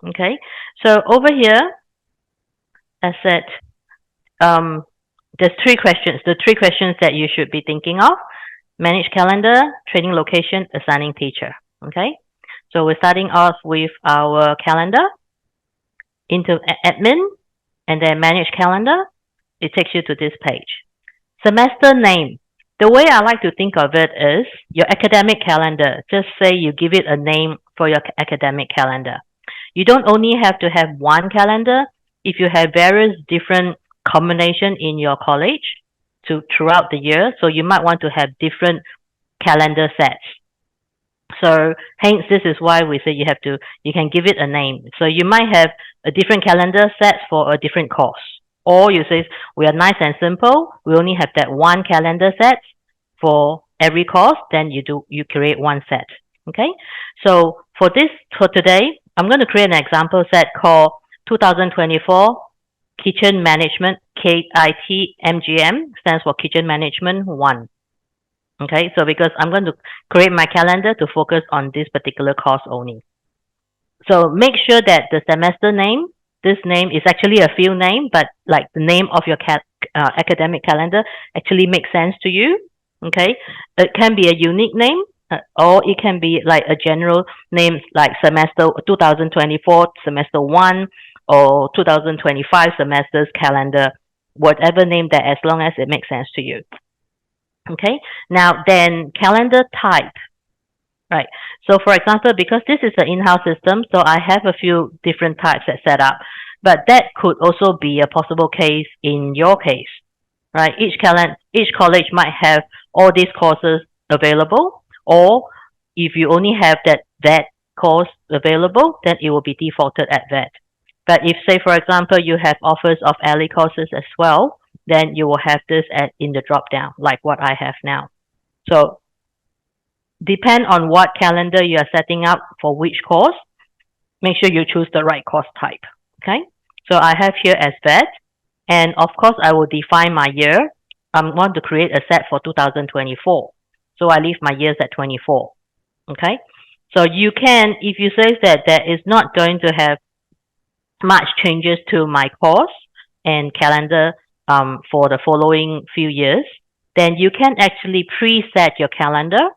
Okay, so over here, I said um, there's three questions. The three questions that you should be thinking of: manage calendar, training location, assigning teacher. Okay, so we're starting off with our calendar into admin, and then manage calendar. It takes you to this page. Semester name. The way I like to think of it is your academic calendar. Just say you give it a name for your academic calendar. You don't only have to have one calendar. If you have various different combination in your college throughout the year, so you might want to have different calendar sets. So hence this is why we say you can give it a name. So you might have a different calendar set for a different course. Or you say we are nice and simple. We only have that one calendar set for every course. Then you create one set. Okay. So for today, I'm going to create an example set called 2024 Kitchen Management KIT MGM stands for Kitchen Management 1. Okay, so because I'm going to create my calendar to focus on this particular course only. So make sure that the semester name, this name is actually a field name, but like the name of your academic calendar actually makes sense to you. Okay, it can be a unique name, or it can be like a general name like semester 2024 semester 1 or 2025 semesters calendar, whatever name that as long as it makes sense to you. Okay, now then calendar type, right? So for example, because this is an in-house system, so I have a few different types that set up, but that could also be a possible case in your case, right? Each college might have all these courses available, or if you only have that course available, then it will be defaulted at that. But if, say, for example, you have offers of alley courses as well, then you will have this in the drop down, like what I have now. So depend on what calendar you are setting up for which course. Make sure you choose the right course type. Okay. So I have here as that, and of course I will define my year. I want to create a set for 2024. So I leave my years at 24. Okay. So you can, if you say that there is not going to have much changes to my course and calendar for the following few years, then you can actually preset your calendar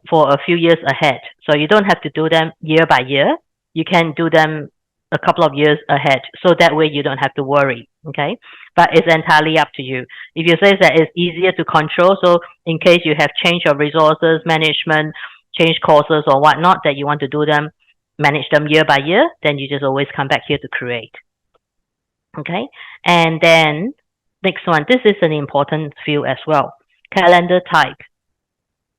for a few years ahead. So you don't have to do them year by year. You can do them a couple of years ahead. So that way you don't have to worry. Okay. But it's entirely up to you. If you say that it's easier to control, so in case you have change of resources, management, change courses or whatnot, that you want to do them, manage them year by year, then you just always come back here to create. Okay. And then next one, this is an important field as well. Calendar type.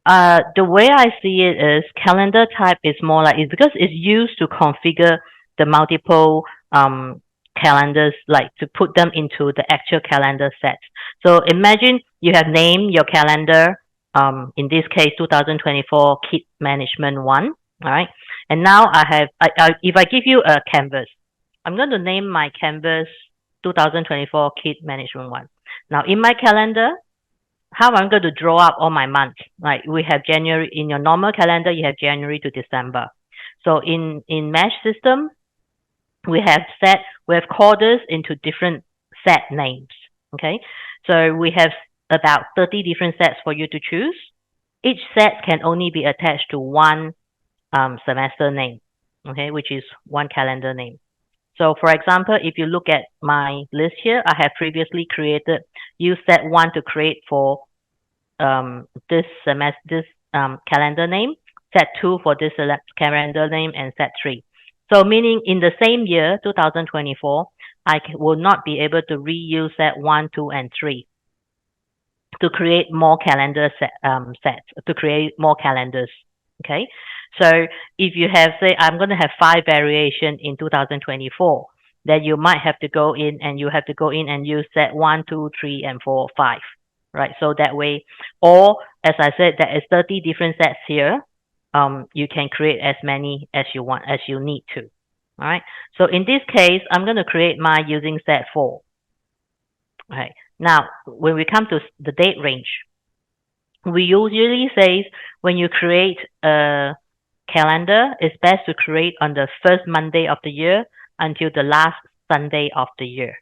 The way I see it is calendar type is more like it's because it's used to configure the multiple calendars, like to put them into the actual calendar set. So imagine you have named your calendar, in this case 2024 Kit Management 1, all right? And now if I give you a canvas, I'm going to name my canvas 2024 Kit Management 1. Now in my calendar, how I'm going to draw up all my months. Like we have January in your normal calendar, you have January to December. So in Mesh system, we have called this into different set names. Okay, so we have about 30 different sets for you to choose. Each set can only be attached to one semester name. Okay, which is one calendar name. So for example, if you look at my list here, I have previously created, use set 1 to create for this semester, this calendar name, set 2 for this calendar name, and set 3. So meaning in the same year, 2024, I will not be able to reuse set 1, 2, and 3 to create more calendar sets, to create more calendars. Okay, so if you have, say, I'm going to have 5 variation in 2024, then you might have to go in and use set 1, 2, 3, and 4, 5, right? So that way, or as I said, there is 30 different sets here. You can create as many as you want, as you need to. All right. So in this case, I'm going to create my using set 4. Okay. Now, when we come to the date range, we usually say when you create a calendar is best to create on the first Monday of the year until the last Sunday of the year.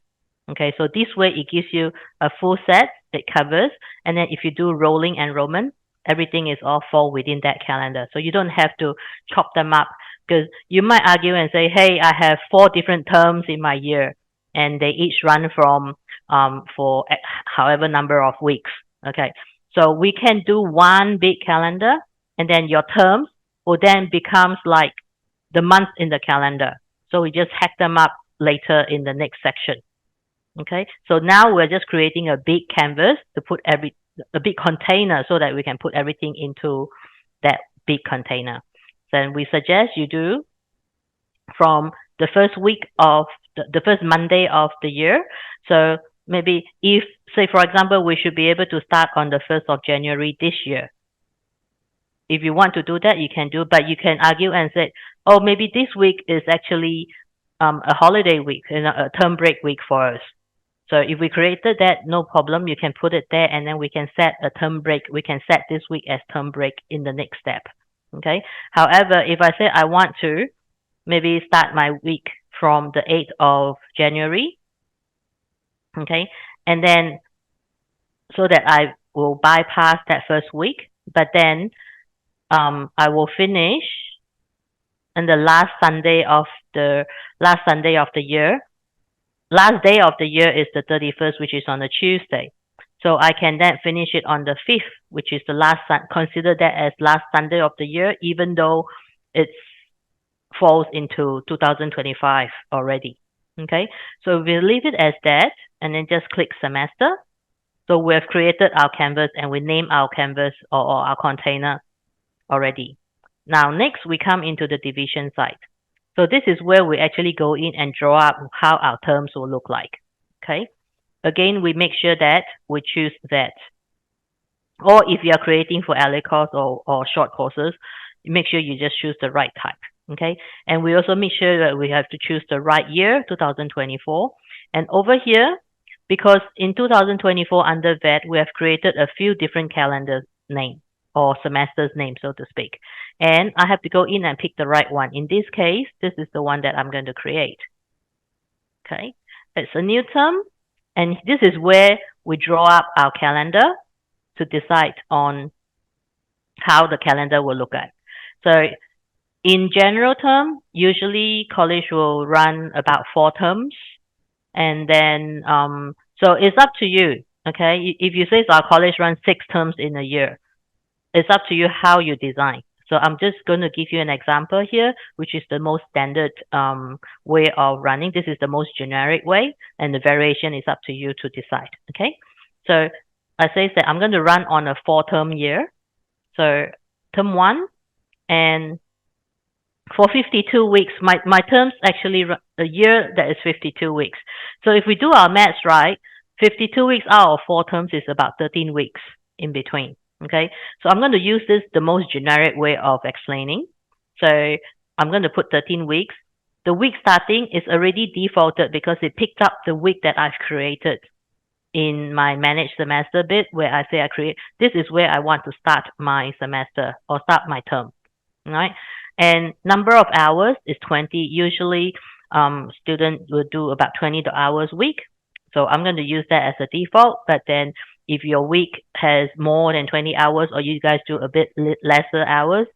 Okay, so this way it gives you a full set, it covers, and then if you do rolling enrollment, everything is all fall within that calendar. So you don't have to chop them up because you might argue and say, hey, I have 4 different terms in my year and they each run from for however number of weeks. Okay, so we can do one big calendar and then your terms will then becomes like the month in the calendar. So we just hack them up later in the next section. Okay, so now we're just creating a big canvas to put a big container so that we can put everything into that big container. Then we suggest you do from the first week of the first Monday of the year. So maybe if, say, for example, we should be able to start on the 1st of January this year. If you want to do that, you can do, but you can argue and say, oh, maybe this week is actually a holiday week, a term break week for us. So if we created that, no problem. You can put it there and then we can set a term break. We can set this week as term break in the next step. Okay. However, if I say I want to maybe start my week from the 8th of January, okay, and then so that I will bypass that first week, but then I will finish on the last Sunday of the year. Last day of the year is the 31st, which is on a Tuesday. So I can then finish it on the 5th, which is the last, consider that as last Sunday of the year, even though it falls into 2025 already. Okay, so we'll leave it as that and then just click semester. So we have created our canvas and we name our canvas or our container already. Now next we come into the division side. So this is where we actually go in and draw up how our terms will look like. Okay. Again, we make sure that we choose that. Or if you are creating for LA course or short courses, make sure you just choose the right type. Okay. And we also make sure that we have to choose the right year, 2024. And over here, because in 2024 under that, we have created a few different calendar names or semesters name, so to speak. And I have to go in and pick the right one. In this case, this is the one that I'm going to create. Okay, it's a new term. And this is where we draw up our calendar to decide on how the calendar will look at. So in general term, usually college will run about 4 terms. And then, so it's up to you. Okay, if you say our college runs 6 terms in a year, it's up to you how you design. So I'm just going to give you an example here, which is the most standard way of running. This is the most generic way, and the variation is up to you to decide. Okay, so I say that I'm going to run on a 4-term year. So term 1, and for 52 weeks, my terms actually a year that is 52 weeks. So if we do our maths right, 52 weeks out of 4 terms is about 13 weeks in between. Okay, so I'm going to use this the most generic way of explaining. So I'm going to put 13 weeks. The week starting is already defaulted because it picked up the week that I've created in my managed semester bit where I say this is where I want to start my semester or start my term. All right, and number of hours is 20. Usually students will do about 20 hours a week. So I'm going to use that as a default, but then if your week has more than 20 hours or you guys do a bit lesser hours,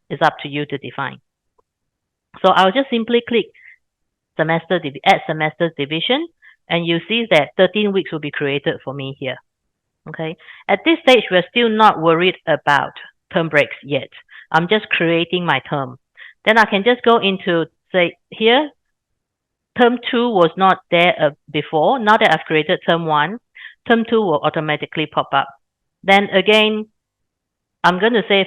it's up to you to define. So I'll just simply click add semester division, and you see that 13 weeks will be created for me here. Okay. At this stage, we're still not worried about term breaks yet. I'm just creating my term. Then I can just go into, say, here, term 2 was not there before. Now that I've created term 1, term 2 will automatically pop up. Then again, I'm going to say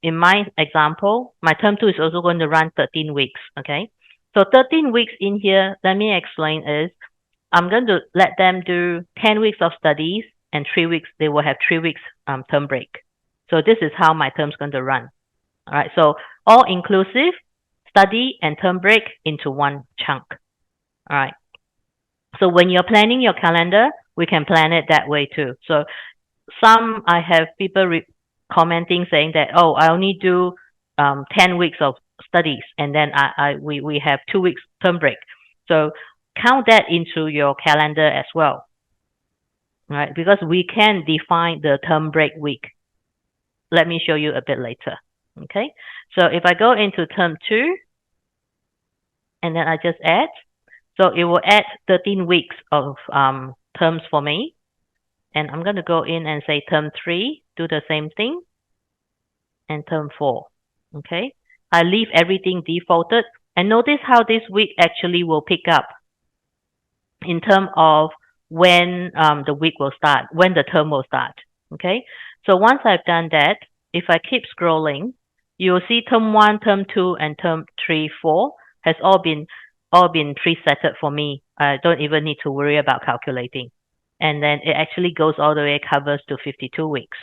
in my example, my term 2 is also going to run 13 weeks. Okay. So 13 weeks in here, let me explain is, I'm going to let them do 10 weeks of studies and 3 weeks, they will have 3 weeks term break. So this is how my term's going to run. All right. So all inclusive, study and term break into one chunk. All right. So when you're planning your calendar, we can plan it that way too. So I have people commenting saying that, oh, I only do 10 weeks of studies, and then we have 2 weeks term break. So count that into your calendar as well, right? Because we can define the term break week. Let me show you a bit later. Okay, so if I go into term 2, and then I just add, so it will add 13 weeks of terms for me. And I'm going to go in and say term 3, do the same thing, and term 4. Okay, I leave everything defaulted, and notice how this week actually will pick up in terms of when the week will start, when the term will start. Okay, so once I've done that, if I keep scrolling, you'll see term 1, term 2, and term 3, 4 has all been presetted for me. I don't even need to worry about calculating. And then it actually goes all the way, covers to 52 weeks.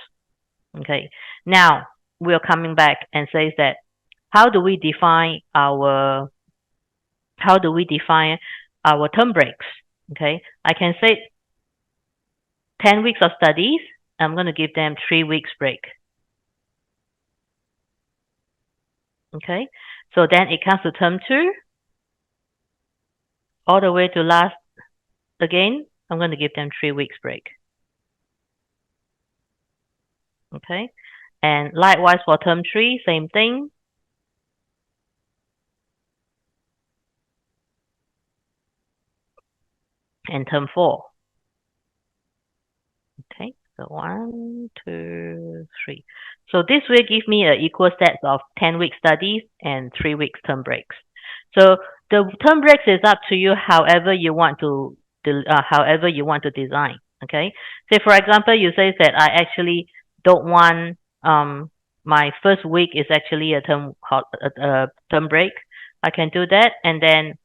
Okay, now we're coming back and says that how do we define our term breaks? Okay, I can say 10 weeks of studies, I'm going to give them 3 weeks break. Okay, so then it comes to term 2, all the way to last again, I'm going to give them 3 weeks break. Okay, and likewise for term 3, same thing. And term 4. Okay, so 1, 2, 3. So this will give me an equal sets of 10 week studies and 3 weeks term breaks. So the term breaks is up to you, however you want to design. Okay, say for example, you say that I actually don't want my first week is actually a term break. I can do that, and then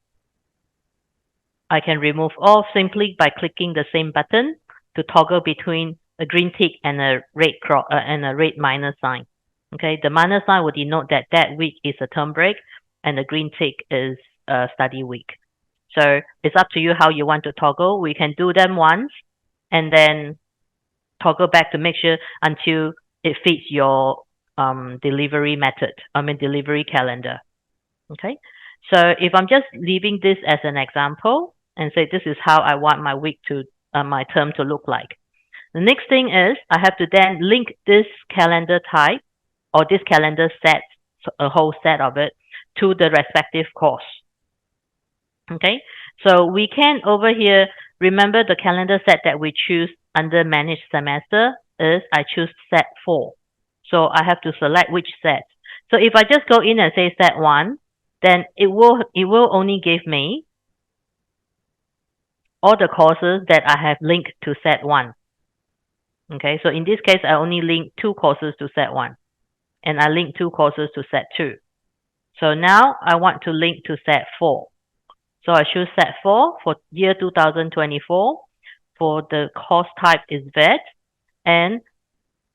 I can remove all simply by clicking the same button to toggle between a green tick and a red minus sign. Okay, the minus sign will denote that that week is a term break, and the green tick is a study week. So it's up to you how you want to toggle. We can do them once, and then toggle back to make sure until it fits your delivery method. Delivery calendar. Okay, so if I'm just leaving this as an example and say this is how I want my week to my term to look like. The next thing is I have to then link this calendar type or this calendar set, a whole set of it, to the respective course. Okay, so we can over here remember the calendar set that we choose under managed semester is I choose set 4. So I have to select which set. So if I just go in and say set 1, then it will only give me all the courses that I have linked to set 1. Okay, so in this case, I only link 2 courses to set 1, and I link 2 courses to set 2. So now I want to link to set 4. So I choose set 4 for year 2024. For the course type is vet, and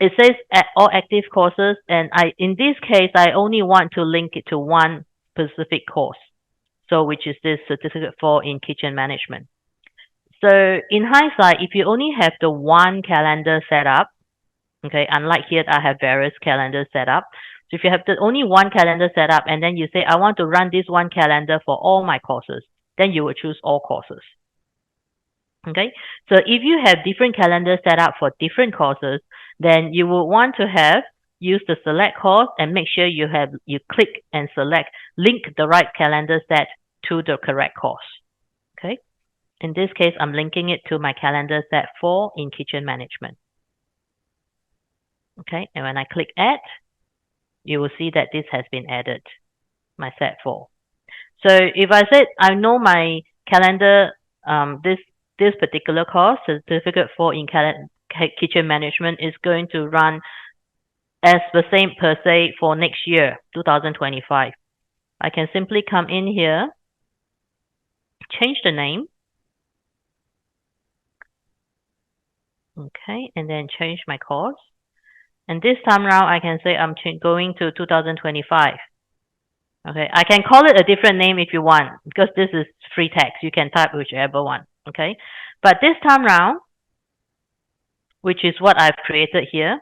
it says all active courses, and in this case, I only want to link it to one specific course. So which is this certificate 4 in kitchen management. So in hindsight, if you only have the one calendar set up, okay, unlike here, I have various calendars set up. So if you have the only one calendar set up and then you say, I want to run this one calendar for all my courses, then you will choose all courses. Okay, so if you have different calendars set up for different courses, then you will want to use the select course and make sure you click and select, link the right calendar set to the correct course. Okay. In this case, I'm linking it to my calendar set 4 in kitchen management. Okay, and when I click add, you will see that this has been added, my set 4. So if I said I know my calendar, this particular course, certificate 4 in kitchen management, is going to run as the same per se for next year, 2025. I can simply come in here, change the name. Okay, and then change my course. And this time around, I can say I'm going to 2025. Okay, I can call it a different name if you want, because this is free text. You can type whichever one. Okay, but this time around, which is what I've created here,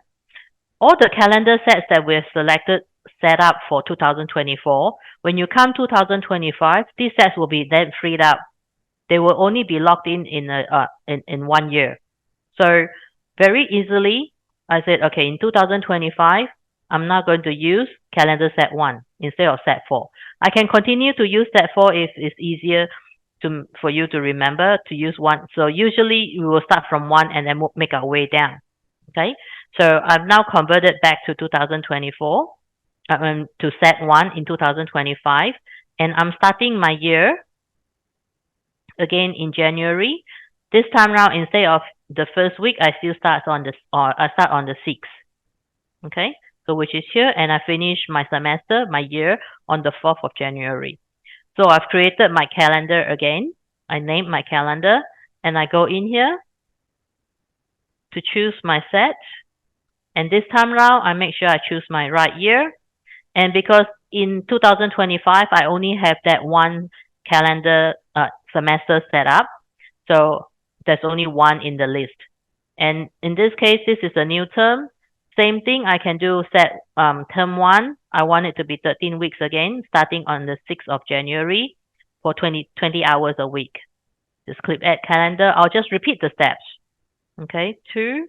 all the calendar sets that we've selected set up for 2024. When you come 2025, these sets will be then freed up. They will only be locked in 1 year. So very easily, I said, okay, in 2025, I'm not going to use calendar set 1 instead of set 4. I can continue to use set 4 if it's easier for you to remember to use 1. So usually we will start from 1 and then make our way down. Okay, so I've now converted back to 2024 to set 1 in 2025, and I'm starting my year again in January. This time around, instead of the first week, I still start on I start on the 6th. Okay, so which is here, and I finish my semester, my year, on the 4th of January. So I've created my calendar again. I named my calendar, and I go in here to choose my set. And this time around, I make sure I choose my right year. And because in 2025, I only have that one calendar semester set up, so there's only one in the list. And in this case, this is a new term. Same thing, I can do set term 1. I want it to be 13 weeks again, starting on the 6th of January for 20 hours a week. Just click add calendar. I'll just repeat the steps. Okay, 2,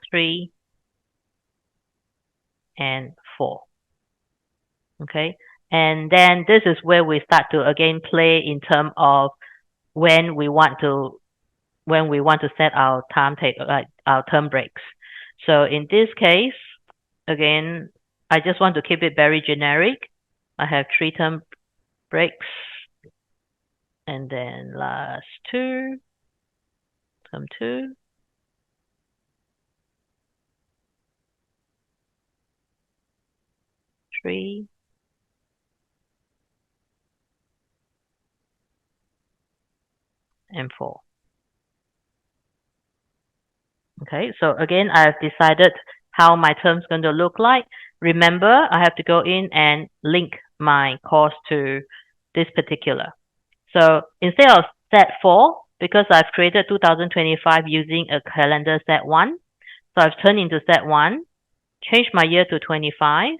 3, and 4. Okay, and then this is where we start to again play in terms of when we want to set our timetable, like our term breaks. So in this case, again, I just want to keep it very generic. I have 3 term breaks, and then last 2, term 2, three, and 4. Okay, so again, I've decided how my term's going to look like. Remember, I have to go in and link my course to this particular. So instead of set 4, because I've created 2025 using a calendar set 1, so I've turned into set 1, changed my year to 25,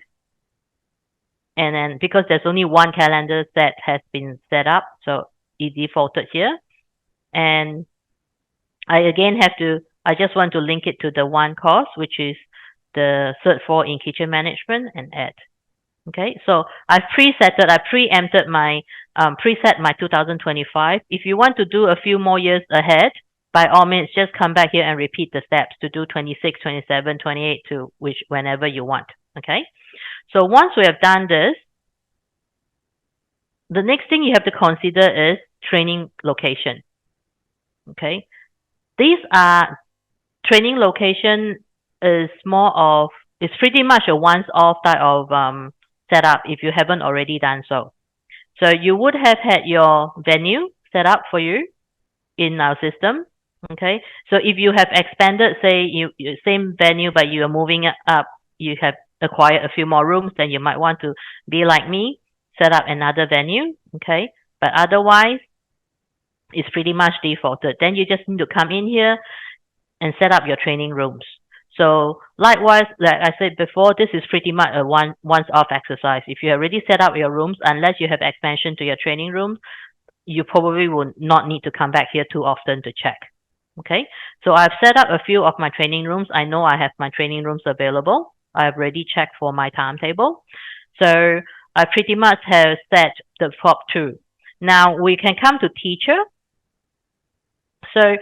and then because there's only one calendar set has been set up, so it defaulted here. And I just want to link it to the one course, which is the Cert 4 in Kitchen Management, and add. Okay, so I preempted my preset my 2025. If you want to do a few more years ahead, by all means, just come back here and repeat the steps to do 26, 27, 28 to whenever you want. Okay, so once we have done this, the next thing you have to consider is training location. Okay, these are training location is it's pretty much a once-off type of setup if you haven't already done so. So you would have had your venue set up for you in our system. Okay, so if you have expanded, say same venue but you are moving it up, you have acquired a few more rooms, then you might want to be like me, set up another venue. Okay, but otherwise it's pretty much defaulted. Then you just need to come in here and set up your training rooms. So likewise, like I said before, this is pretty much a once-off exercise. If you already set up your rooms, unless you have expansion to your training rooms, you probably will not need to come back here too often to check. Okay, so I've set up a few of my training rooms. I know I have my training rooms available. I've already checked for my timetable. So I pretty much have set the top 2. Now we can come to teacher. So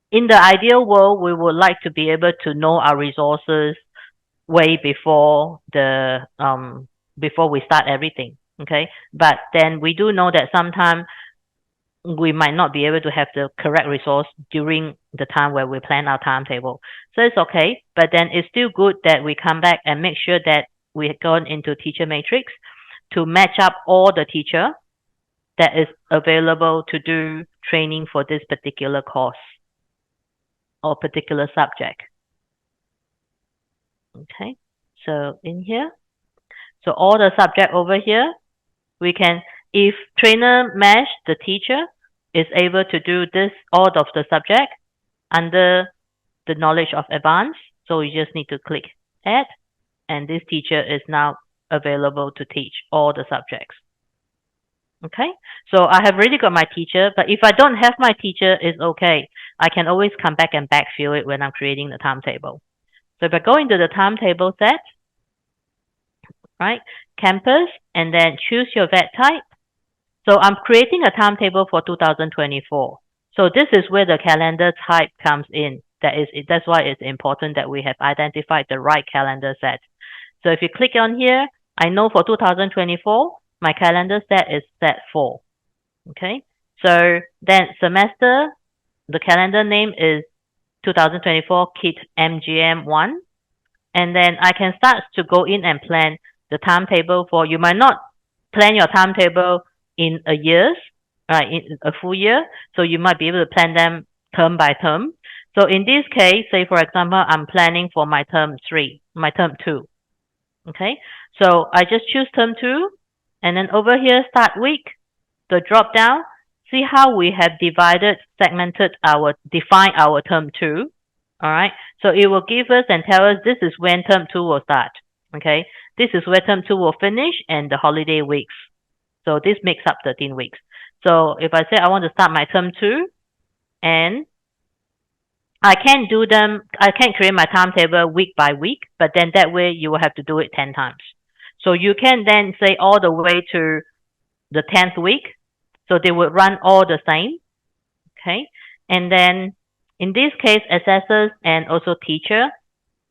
in the ideal world, we would like to be able to know our resources way before before we start everything. Okay, but then we do know that sometimes we might not be able to have the correct resource during the time where we plan our timetable. So it's okay, but then it's still good that we come back and make sure that we have gone into teacher matrix to match up all the teacher that is available to do training for this particular course or particular subject. Okay, so in here, so all the subject over here, we can, if trainer mesh, the teacher is able to do this, all of the subject under the knowledge of advanced, so you just need to click add, and this teacher is now available to teach all the subjects. Okay, so I have already got my teacher, but if I don't have my teacher, it's okay. I can always come back and backfill it when I'm creating the timetable. So if I go into the timetable set, right, campus, and then choose your vet type. So I'm creating a timetable for 2024. So this is where the calendar type comes in. That's why it's important that we have identified the right calendar set. So if you click on here, I know for 2024, my calendar set is set 4. Okay. So then semester, the calendar name is 2024 KIT MGM1. And then I can start to go in and plan the timetable for, you might not plan your timetable in a years, right, in a full year. So you might be able to plan them term by term. So in this case, say for example, I'm planning for my term 2. Okay. So I just choose term 2, and then over here, start week, the drop down, see how we have define our term 2. All right. So it will give us and tell us this is when term 2 will start. Okay. This is where term 2 will finish and the holiday weeks. So this makes up 13 weeks. So if I say I want to start my term 2, and I can create my timetable week by week, but then that way you will have to do it 10 times. So you can then say all the way to the 10th week. So they would run all the same. Okay. And then in this case, assessors and also teacher,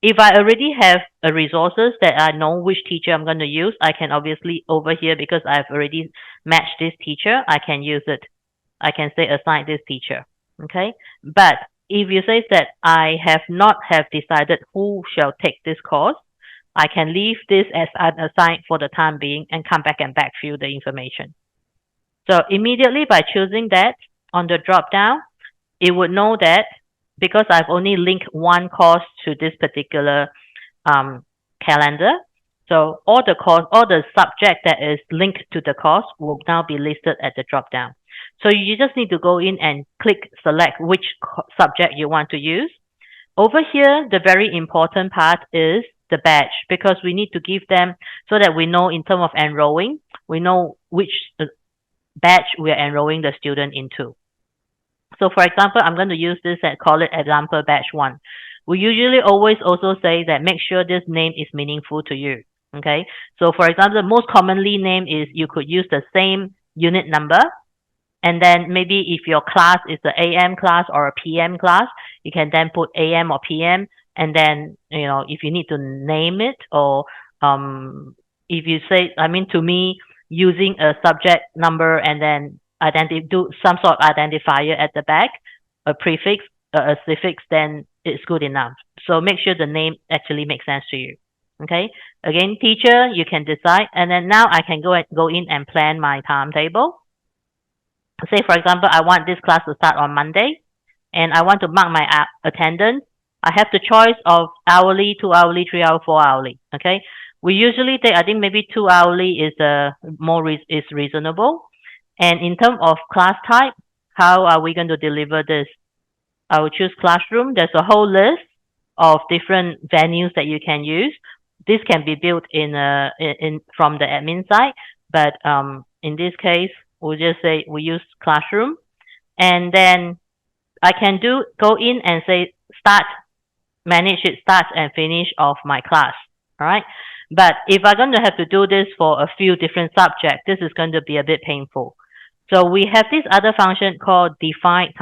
if I already have a resources that I know which teacher I'm going to use, I can obviously over here, because I've already matched this teacher, I can use it. I can say assign this teacher. Okay. But if you say that I have not have decided who shall take this course, I can leave this as unassigned for the time being and come back and backfill the information. So immediately by choosing that on the drop down, it would know that because I've only linked one course to this particular calendar, so all the subject that is linked to the course will now be listed at the drop down. So you just need to go in and click select which subject you want to use. Over here, the very important part is the badge, because we need to give them so that we know in terms of enrolling, we know which batch we are enrolling the student into. So for example, I'm going to use this and call it example batch 1. We usually always also say that make sure this name is meaningful to you. Okay. So for example, the most commonly name is you could use the same unit number. And then maybe if your class is the AM class or a PM class, you can then put AM or PM. And then, if you need to name it, or if you say, to me, using a subject number and then do some sort of identifier at the back, a prefix, a suffix, then it's good enough. So make sure the name actually makes sense to you. Okay. Again, teacher, you can decide, and then now I can go in and plan my timetable. Say for example, I want this class to start on Monday, and I want to mark my attendance. I have the choice of hourly, 2 hourly, 3 hour, 4 hourly. Okay. We usually take, I think maybe 2 hourly is is reasonable. And in terms of class type, how are we going to deliver this? I will choose classroom. There's a whole list of different venues that you can use. This can be built in from the admin side, but in this case, we'll just say we use classroom, and then I can go in and say manage it, start and finish of my class. All right. But if I'm going to have to do this for a few different subjects, this is going to be a bit painful. So we have this other function called default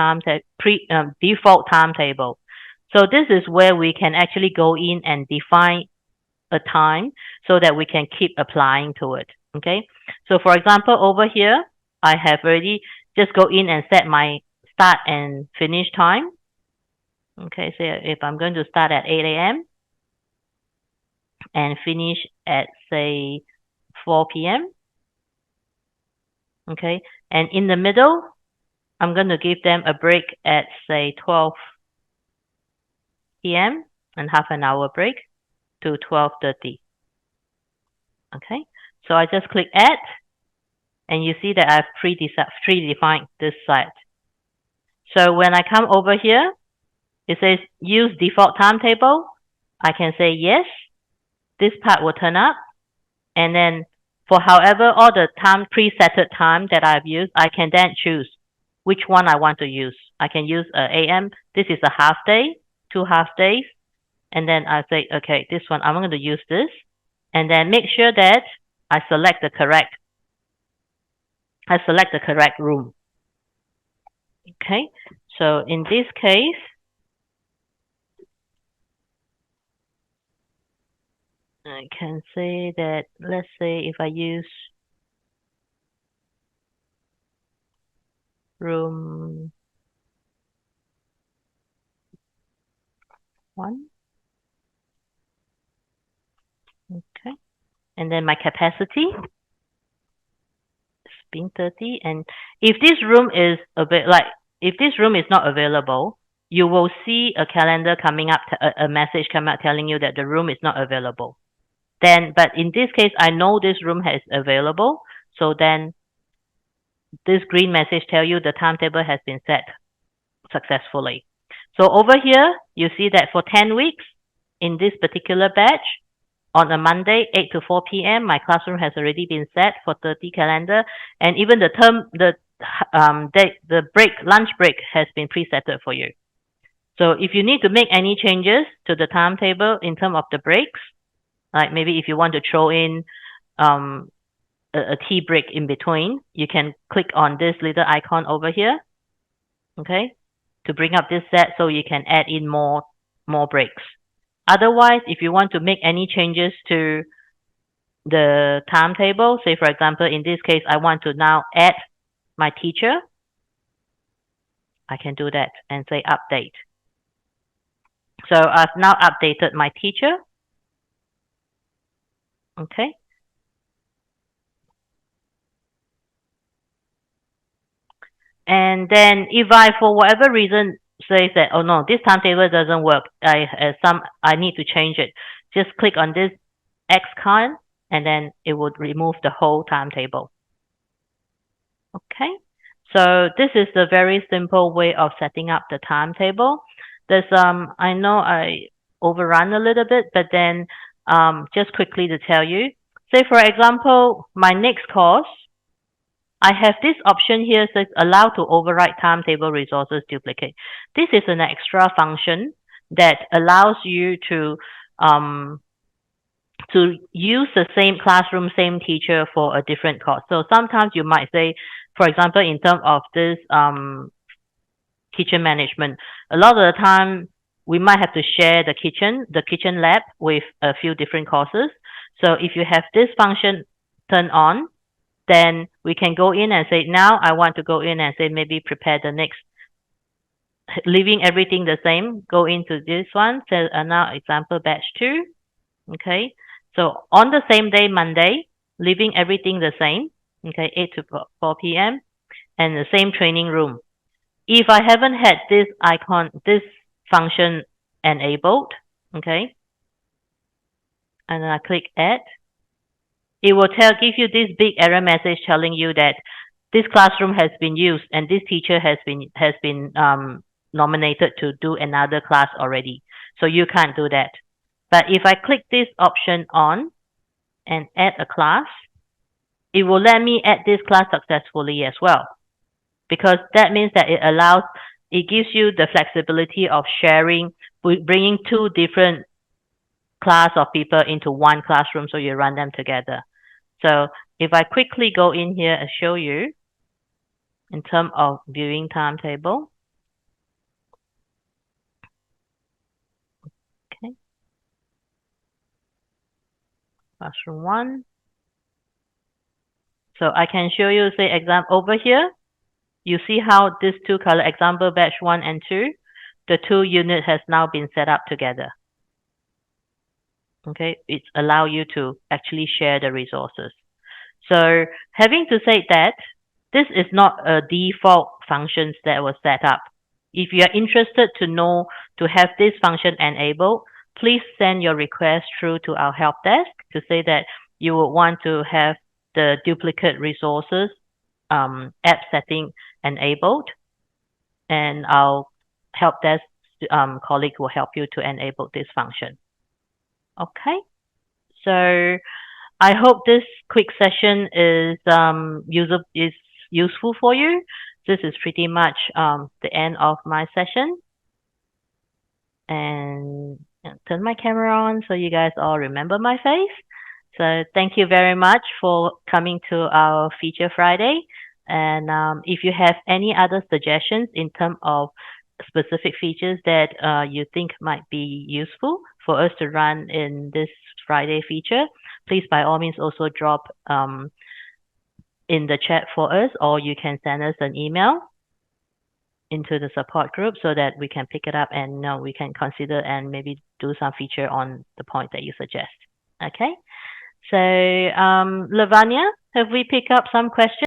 timetable. So this is where we can actually go in and define a time so that we can keep applying to it. Okay. So for example, over here, I have already just go in and set my start and finish time. Okay. So if I'm going to start at 8 a.m. and finish at say 4 p.m. Okay. And in the middle, I'm going to give them a break at say 12 p.m. and half an hour break to 12:30. Okay. So I just click add, and you see that I've predefined this site. So when I come over here, it says use default timetable. I can say yes, this part will turn up, and then for however all the time presetted time that I've used, I can then choose which one I want to use. I can use AM. This is a half day, 2 half days, and then I say, okay, this one I'm going to use this, and then make sure that I select the correct room. Okay, so in this case, I can say that, let's say if I use room 1, okay, and then my capacity is being 30, and if this room is if this room is not available, you will see a calendar coming up, a message come up telling you that the room is not available. Then, but in this case, I know this room is available, so then this green message tell you the timetable has been set successfully. So over here, you see that for 10 weeks in this particular batch, on a Monday, 8 to 4 p.m., my classroom has already been set for 30 calendar, and even the lunch break has been presetted for you. So if you need to make any changes to the timetable in terms of the breaks, like maybe if you want to throw in um, a tea break in between, you can click on this little icon over here, okay, to bring up this set so you can add in more breaks. Otherwise, if you want to make any changes to the timetable, say for example, in this case, I want to now add my teacher, I can do that and say update. So I've now updated my teacher, okay. And then if I, for whatever reason, says that, oh no, this timetable doesn't work, I need to change it, just click on this X icon, and then it would remove the whole timetable. Okay, so this is the very simple way of setting up the timetable. There's I know I overrun a little bit, but then just quickly to tell you, say for example, my next course, I have this option here says allow to override timetable resources duplicate. This is an extra function that allows you um, to use the same classroom, same teacher for a different course. So sometimes you might say, for example, in terms of this kitchen management, a lot of the time we might have to share the kitchen lab with a few different courses. So if you have this function turned on, then we can go in and say, now I want to go in and say maybe prepare the next, leaving everything the same, go into this one, so now example batch 2, okay. So on the same day, Monday, leaving everything the same, okay, 8 to 4 p.m., and the same training room. If I haven't had this icon, this function enabled, okay, and then I click add, it will give you this big error message telling you that this classroom has been used and this teacher has been nominated to do another class already. So you can't do that. But if I click this option on and add a class, it will let me add this class successfully as well. Because that means that it gives you the flexibility of sharing, bringing 2 different class of people into one classroom so you run them together. So if I quickly go in here and show you in terms of viewing timetable, okay, classroom 1. So I can show you, say, example over here. You see how these 2 color, example batch 1 and 2, the 2 unit has now been set up together. Okay, it allow you to actually share the resources. So having to say that, this is not a default functions that was set up. If you are interested to know to have this function enabled, please send your request through to our help desk to say that you would want to have the duplicate resources app setting enabled, and our help desk colleague will help you to enable this function. Okay, So I hope this quick session is useful for you. This is pretty much the end of my session. And turn my camera on so you guys all remember my face. So thank you very much for coming to our Feature Friday. And if you have any other suggestions in terms of specific features that you think might be useful for us to run in this Friday feature, please by all means also drop in the chat for us, or you can send us an email into the support group so that we can pick it up and we can consider and maybe do some feature on the point that you suggest. Okay. So, Lavanya, have we picked up some questions?